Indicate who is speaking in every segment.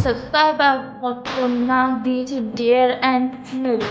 Speaker 1: Subscriber কত না দিয়েছে dare and nude.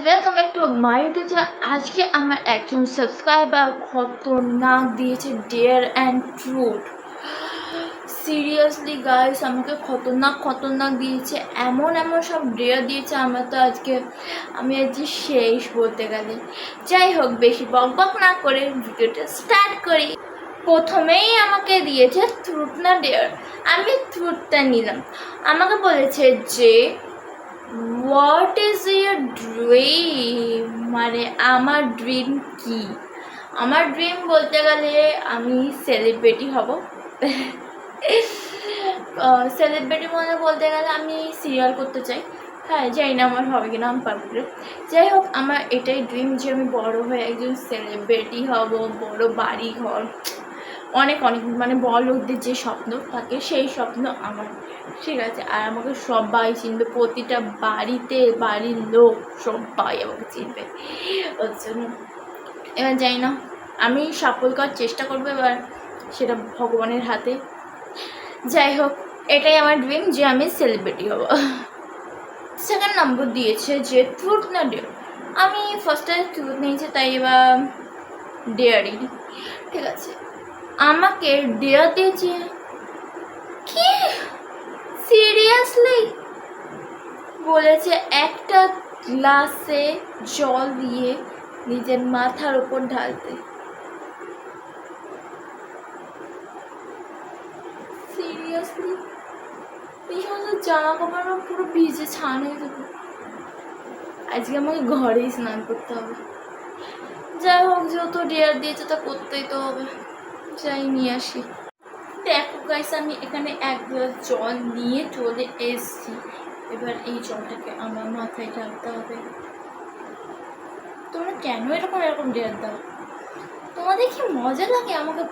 Speaker 1: Welcome back to my YouTube channel. আজকে আমার একজন সাবস্ক্রাইবার খতরনাক দিয়েছে dare and truth. Seriously guys, আমাকে খতরনাক দিয়েছে, এমন সব ডেয়ার দিয়েছে। আমি আজকে শেষ বলতে গেলে। যাই হোক, বেশি বকবক না করে ভিডিওটা স্টার্ট করি। প্রথমেই আমাকে দিয়েছে ট্রুথ না ডেয়ার। আমি ট্রুথটা নিলাম। আমাকে বলেছে যে হোয়াট ইজ ইয়োর ড্রিম, মানে আমার ড্রিম কি। আমার ড্রিম বলতে গেলে আমি সেলিব্রিটি হব। সেলিব্রিটি মানে বলতে গেলে আমি সিরিয়াল করতে চাই। হ্যাঁ, জানি না আমার হবে কিনা, আমি পারবো। যাই হোক, আমার এটাই ড্রিম যে আমি বড় হয়ে একজন সেলিব্রিটি হব, বড় বাড়ি ঘর, অনেক মানে বড়লোকদের যে স্বপ্ন থাকে সেই স্বপ্ন আমার। ঠিক আছে, আর আমাকে সবাই চিনবে, প্রতিটা বাড়ির লোক সবাই আমাকে চিনবে। ওর জন্য এবার জানি না, আমি সফল করার চেষ্টা করবো, এবার সেটা ভগবানের হাতে। যাই হোক, এটাই আমার ড্রিম যে আমি সেলিব্রিটি হব। সেকেন্ড নম্বর দিয়েছে যে ট্রুথ না ডেয়ার। আমি ফার্স্টে ট্রুথ নিয়েছি, তাই এবার ডেয়ারই। ঠিক আছে, আমাকে ডেয়ার দিয়েছে কি, সিরিয়াসলি বলেছে একটা গ্লাসে জল দিয়ে নিজের মাথার উপর ঢালতে। সিরিয়াসলি, এই সমস্ত জামা কাপড় পুরো ভিজে ছান হয়ে যাবে। আজকে আমাকে ঘরেই স্নান করতে হবে। যাই হোক, যেহেতু ডেয়ার দিয়েছে তা করতেই তো হবে। যাই নিয়ে আসি। দেখো গাইস, আমি এখানে এক গ্লাস জল নিয়ে চলে এসছি। এবার এই জলটাকে আমার মাথায় ঢালতে হবে। তোমরা কেন এরকম ডেয়ার দাও? তোমাদের কি মজা লাগে আমাকে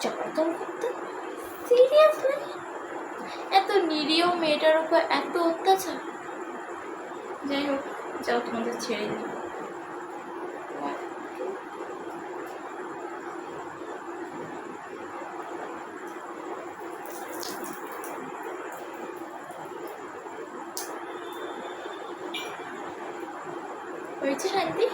Speaker 1: জ্বালাতন করতে? সিরিয়াসলি, এত নিরীহ মেয়েটার উপর এত অত্যাচার। যাই হোক, যাও, তোমাদের ছেড়ে দিই। হয়েছে শান্তি?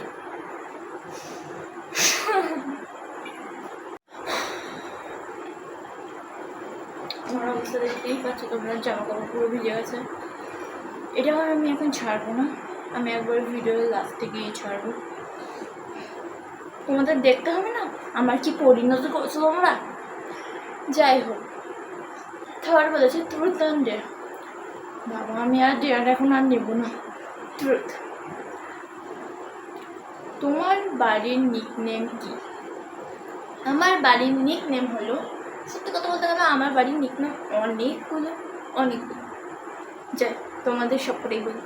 Speaker 1: আমার অবস্থা দেখতেই পাচ্ছ তোমরা, জামা কাপড় পুরো ভিজে গেছে। এটা আমি এখন ছাড়বো না, আমি একবার ভিডিওর লাস্টে গিয়ে ছাড়বো। তোমাদের দেখতে হবে না আমার কি পরিণত করছো তোমরা। যাই হোক, থার্ড বলেছে ট্রুথ অ্যান্ড ডেয়ার। বাবা, আমি আর ডেয়ার এখন আর নেবো না, ট্রুথ। তোমার বাড়ির নিকনেম কি? আমার বাড়ির নিকনেম হলো, সত্যি কথা বলতে গেলে আমার বাড়ির নিকনেম অনেকগুলো। যাই, তোমাদের সবটাই বলি।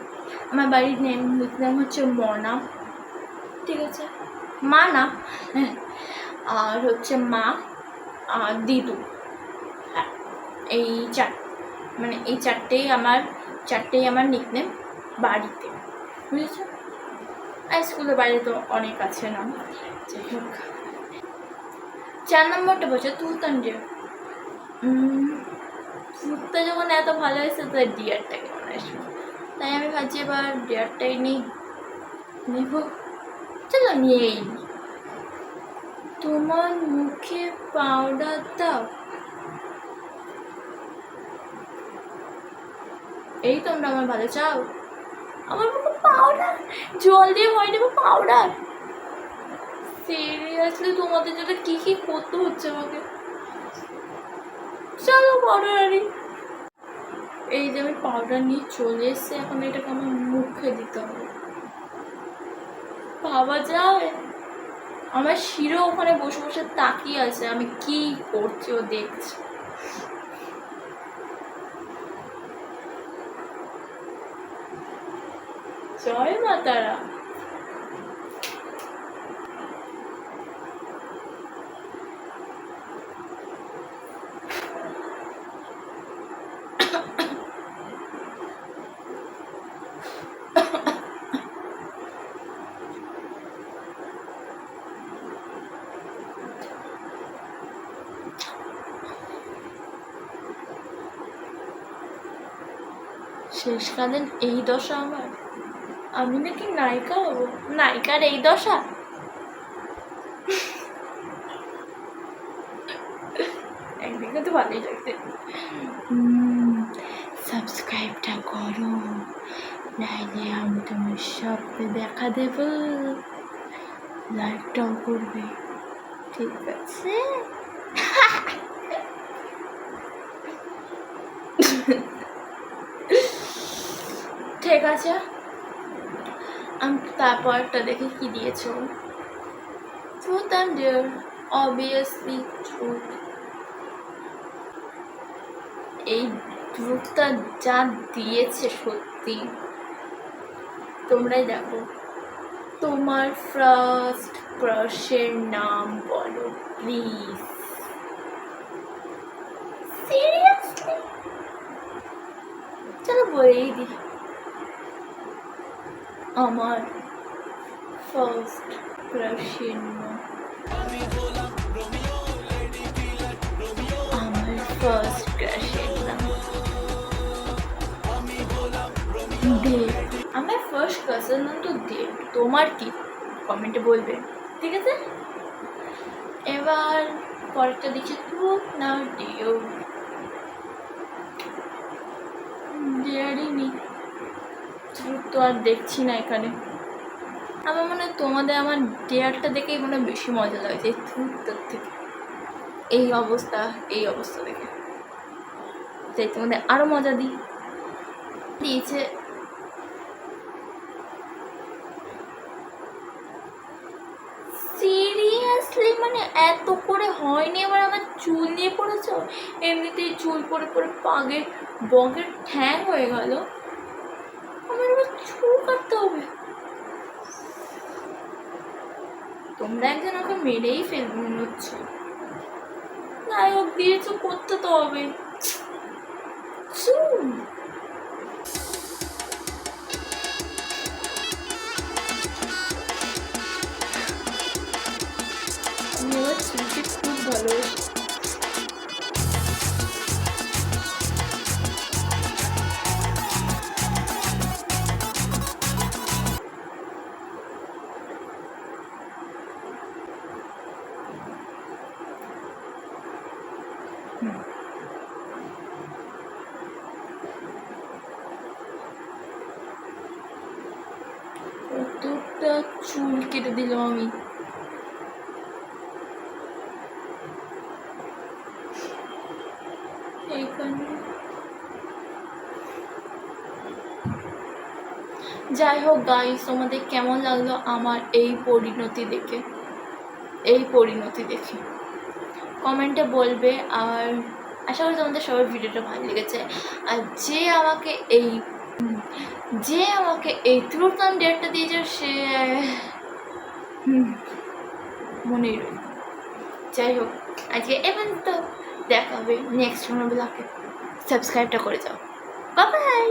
Speaker 1: আমার বাড়ির নিকনেম হচ্ছে মনা। ঠিক আছে, মা না, হ্যাঁ, আর হচ্ছে মা আর দিদু। হ্যাঁ, এই চারটেই আমার নিকনেম বাড়িতে, বুঝেছো? আর স্কুলের বাইরে তো অনেক আছে নাম। যাই হোক, 4 নম্বরটা বলছে ট্রুথ অ্যান্ড ডেয়ার। ট্রুথটা যখন এত ভালো হয়েছে তো ডিয়ারটা কেমন আসবে, তাই আমি ভাবছি এবার ডেয়ারটাই নেব। চলো নিয়েই। তোমার মুখে পাউডার দাও। এই তোমরা আমার ভালো চাও? আমার মুখে পাউডার? জল দিয়ে ভয় দেবো পাউডার? সিরিয়াসলি, তোমাদের জন্য কি করতে হচ্ছে আমাকে। চলো পাউডার আনি। এই যে আমি পাউডার নিয়ে চলে এসছি, এখন এটাকে আমার মুখে দিতে হবে। ভাবা যায়, আমার শিরো ওখানে বসে বসে তাকিয়ে আছে, আমি কি করছি ও দেখছি। জয় মা তারা। শেষকালীন এই দশা আমার, আমি নাকি নায়িকা হবো, নায়িকার এই দশা। একদিকে তো ভালোই লাগছে। সাবস্ক্রাইবটা করো, নাইলে আমি তোমার স্বপ্নে দেখা দেব। লাইকটাও করবে, ঠিক আছে? ঠিক আছে, আমি তারপরটা দেখে কি দিয়েছো। Truth and dare, obviously truth. এই ট্রুথটা যা দিয়েছে সত্যি, তোমরাই দেখো। তোমার ফার্স্ট ক্রাশের নাম বলো প্লিজ। সিরিয়াসলি? চলো বলেই দিই। আমার ফার্স্ট ক্রাশের নাম, আমার ফার্স্ট ক্রাশের নাম দেব। আমার ফার্স্ট ক্রাশের নাম তো দেব। তোমার কি? কমেন্টে বলবে, ঠিক আছে? এবার পরেরটা দিচ্ছি ট্রুথ না ডেয়ার। ডেয়ারই নি, ট্রুথ তো আর দেখছি না এখানে। আমার মনে হয় তোমাদের আমার ডেয়ারটা দেখেই মনে হয় বেশি মজা লাগছে এই ট্রুথটার থেকে। এই অবস্থা দেখে তাই তোমাদের আরো মজা দিয়েছে। সিরিয়াসলি মানে এত করে হয়নি। এবার আমার চুল নিয়ে পড়েছ, এমনিতেই চুল পরে পরে পাগের বগের ঠ্যাং হয়ে গেল, আমার এবার চুল কাটতে হবে। তোমরা একজন ওকে মেরেই ফেলবে মনে হচ্ছে। নায়ক দিয়েছো, করতে তো হবে। চুল আমি এবার চুলকে খুব ভালোবাসি। কতটা চুল কেটে দিলাম আমি। এইখানে যাই হোক গাইস, তোমাদের কেমন লাগলো আমার এই পরিণতি দেখে কমেন্টে বলবে। আর আশা করি তোমাদের সবার ভিডিওটা ভালো লেগেছে। আর যে আমাকে এই ট্রুথ অ্যান্ড ডেয়ারটা দিয়েছে সে মনেই রইল। যাই হোক, আজকে এবার তো দেখা হবে নেক্সট কোনো ব্লগে। সাবস্ক্রাইবটা করে যাও। Bye bye.